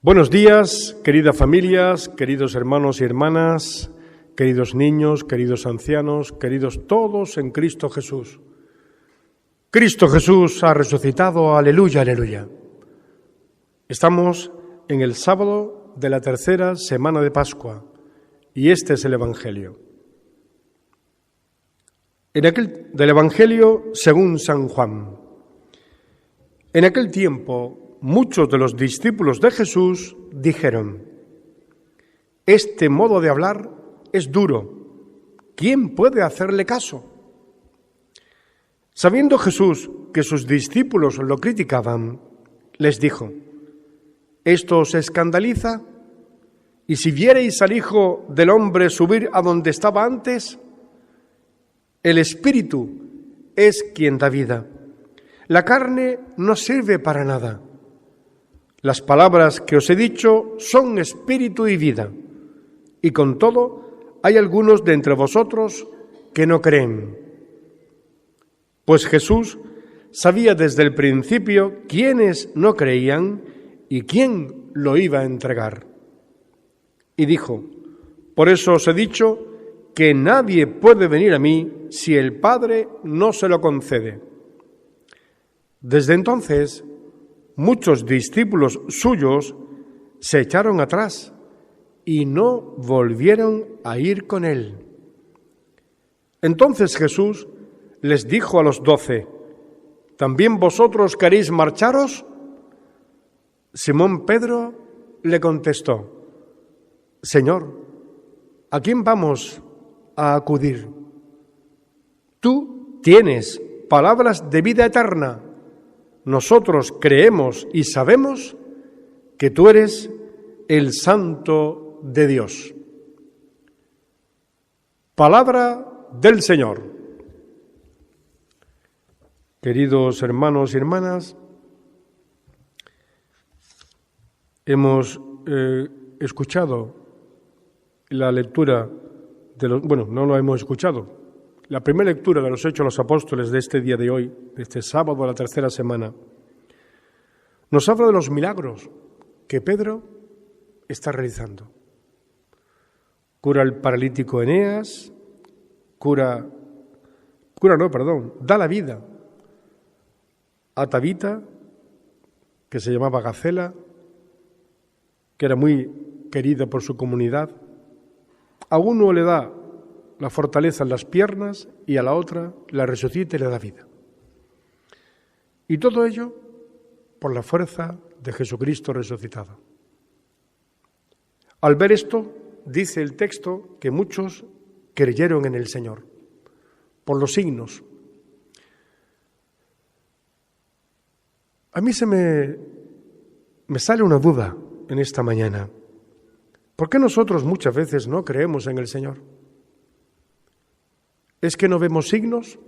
Buenos días, queridas familias, queridos hermanos y hermanas, queridos niños, queridos ancianos, queridos todos en Cristo Jesús. Cristo Jesús ha resucitado, aleluya, aleluya. Estamos en el sábado de la tercera semana de Pascua y este es el Evangelio. Del Evangelio según San Juan. En aquel tiempo, muchos de los discípulos de Jesús dijeron: «Este modo de hablar es duro. ¿Quién puede hacerle caso?». Sabiendo Jesús que sus discípulos lo criticaban, les dijo: «¿Esto os escandaliza? ¿Y si viereis al Hijo del Hombre subir a donde estaba antes? El Espíritu es quien da vida. La carne no sirve para nada. Las palabras que os he dicho son espíritu y vida, y con todo hay algunos de entre vosotros que no creen». Pues Jesús sabía desde el principio quiénes no creían y quién lo iba a entregar. Y dijo: «Por eso os he dicho que nadie puede venir a mí si el Padre no se lo concede». Desde entonces, muchos discípulos suyos se echaron atrás y no volvieron a ir con él. Entonces Jesús les dijo a los 12: «¿También vosotros queréis marcharos?». Simón Pedro le contestó: «Señor, ¿a quién vamos a acudir? Tú tienes palabras de vida eterna. Nosotros creemos y sabemos que tú eres el Santo de Dios». Palabra del Señor. Queridos hermanos y hermanas, hemos escuchado la lectura no lo hemos escuchado. La primera lectura de los Hechos de los Apóstoles de este día de hoy, de este sábado de la tercera semana, nos habla de los milagros que Pedro está realizando. Cura al paralítico Eneas, da la vida a Tabita, que se llamaba Gacela, que era muy querida por su comunidad. A uno le da la fortaleza en las piernas y a la otra la resucita y le da vida. Y todo ello por la fuerza de Jesucristo resucitado. Al ver esto, dice el texto que muchos creyeron en el Señor, por los signos. A mí me sale una duda en esta mañana. ¿Por qué nosotros muchas veces no creemos en el Señor? ¿Es que no vemos signos?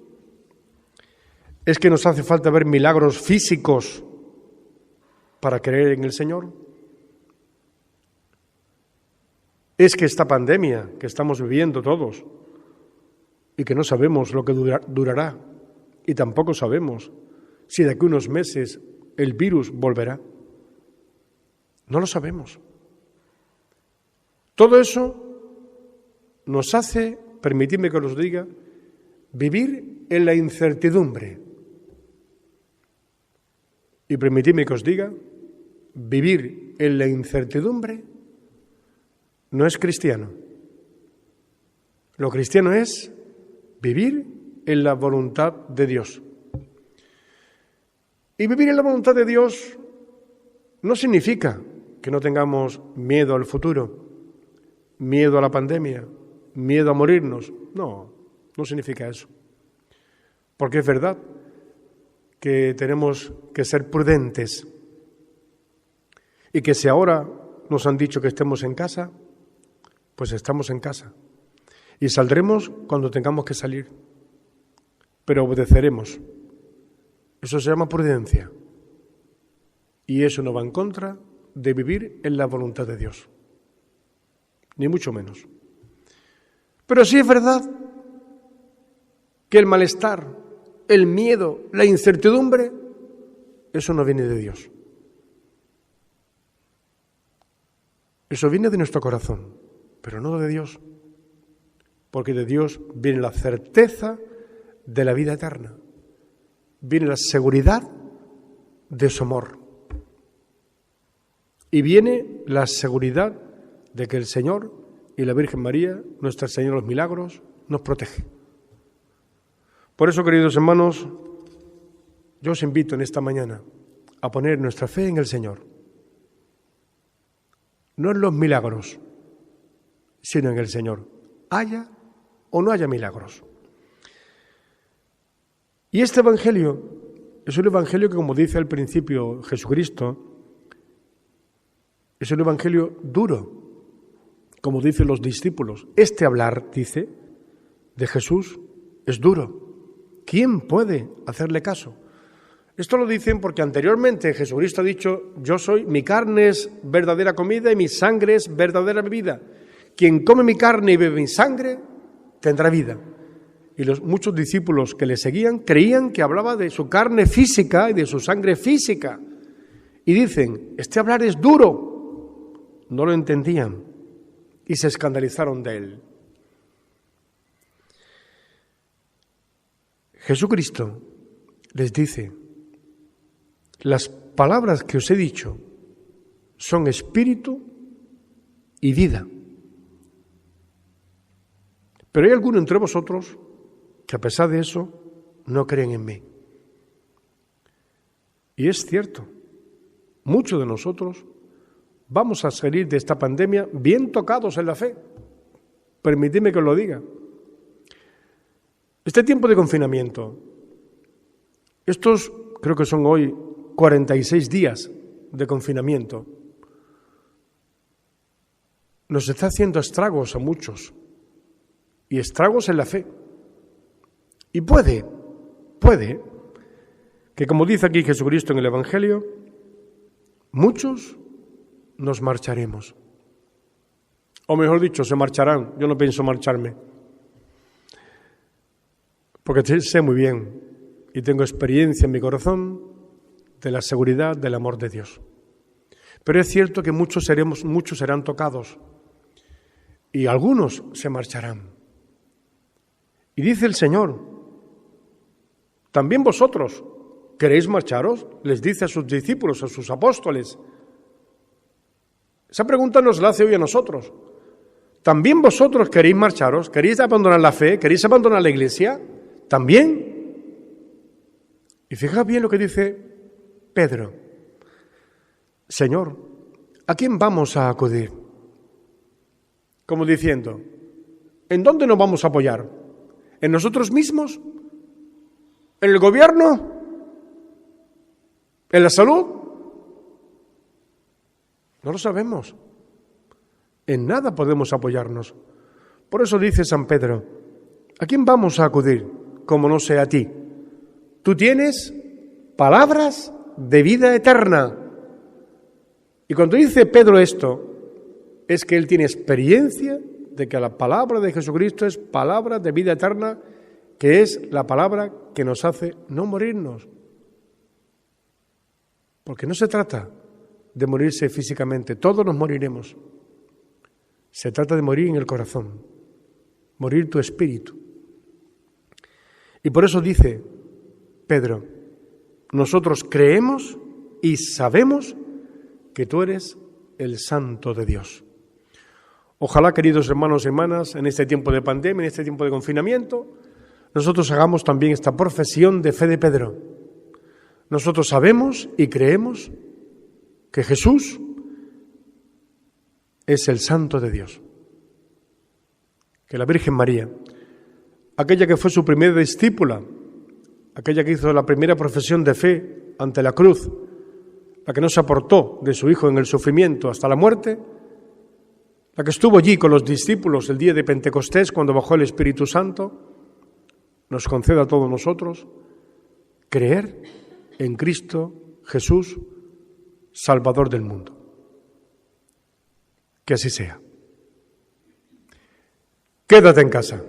¿Es que nos hace falta ver milagros físicos para creer en el Señor? ¿Es que esta pandemia que estamos viviendo todos y que no sabemos lo que durará y tampoco sabemos si de aquí a unos meses el virus volverá? No lo sabemos. Todo eso nos hace, permitidme que os diga, vivir en la incertidumbre. Y permitidme que os diga, vivir en la incertidumbre no es cristiano. Lo cristiano es vivir en la voluntad de Dios. Y vivir en la voluntad de Dios no significa que no tengamos miedo al futuro, miedo a la pandemia, miedo a morirnos. No significa eso. Porque es verdad que tenemos que ser prudentes y que si ahora nos han dicho que estemos en casa, pues estamos en casa y saldremos cuando tengamos que salir, pero obedeceremos. Eso se llama prudencia y eso no va en contra de vivir en la voluntad de Dios, ni mucho menos. Pero sí es verdad que el malestar, el miedo, la incertidumbre, eso no viene de Dios. Eso viene de nuestro corazón, pero no de Dios, porque de Dios viene la certeza de la vida eterna, viene la seguridad de su amor y viene la seguridad de que el Señor y la Virgen María, Nuestra Señora de los Milagros, nos protege. Por eso, queridos hermanos, yo os invito en esta mañana a poner nuestra fe en el Señor, no en los milagros, sino en el Señor, haya o no haya milagros. Y este Evangelio es un Evangelio que, como dice al principio Jesucristo, es un Evangelio duro, como dicen los discípulos. Este hablar, dice, de Jesús es duro. ¿Quién puede hacerle caso? Esto lo dicen porque anteriormente Jesucristo ha dicho: mi carne es verdadera comida y mi sangre es verdadera bebida. Quien come mi carne y bebe mi sangre tendrá vida. Y los muchos discípulos que le seguían creían que hablaba de su carne física y de su sangre física. Y dicen: este hablar es duro. No lo entendían y se escandalizaron de él. Jesucristo les dice: las palabras que os he dicho son espíritu y vida. Pero hay alguno entre vosotros que a pesar de eso no creen en mí. Y es cierto, muchos de nosotros vamos a salir de esta pandemia bien tocados en la fe. Permitidme que os lo diga. Este tiempo de confinamiento, estos creo que son hoy 46 días de confinamiento, nos está haciendo estragos a muchos, y estragos en la fe. Y puede que, como dice aquí Jesucristo en el Evangelio, muchos nos marcharemos. O mejor dicho, se marcharán. Yo no pienso marcharme, porque sé muy bien y tengo experiencia en mi corazón de la seguridad del amor de Dios. Pero es cierto que muchos serán tocados y algunos se marcharán. Y dice el Señor: ¿también vosotros queréis marcharos? Les dice a sus discípulos, a sus apóstoles. Esa pregunta nos la hace hoy a nosotros. ¿También vosotros queréis marcharos? ¿Queréis abandonar la fe? ¿Queréis abandonar la iglesia? ¿También? Y fijaos bien lo que dice Pedro: Señor, ¿a quién vamos a acudir? Como diciendo, ¿en dónde nos vamos a apoyar? ¿En nosotros mismos? ¿En el gobierno? ¿En la salud? No lo sabemos. En nada podemos apoyarnos. Por eso dice San Pedro: ¿a quién vamos a acudir como no sea a ti? Tú tienes palabras de vida eterna. Y cuando dice Pedro esto, es que él tiene experiencia de que la palabra de Jesucristo es palabra de vida eterna, que es la palabra que nos hace no morirnos. Porque no se trata de morirse físicamente, todos nos moriremos. Se trata de morir en el corazón, morir tu espíritu. Y por eso dice Pedro: nosotros creemos y sabemos que tú eres el Santo de Dios. Ojalá, queridos hermanos y hermanas, en este tiempo de pandemia, en este tiempo de confinamiento, nosotros hagamos también esta profesión de fe de Pedro. Nosotros sabemos y creemos que Jesús es el Santo de Dios. Que la Virgen María, aquella que fue su primera discípula, aquella que hizo la primera profesión de fe ante la cruz, la que no se apartó de su Hijo en el sufrimiento hasta la muerte, la que estuvo allí con los discípulos el día de Pentecostés cuando bajó el Espíritu Santo, nos conceda a todos nosotros creer en Cristo Jesús, Salvador del mundo. Que así sea. Quédate en casa.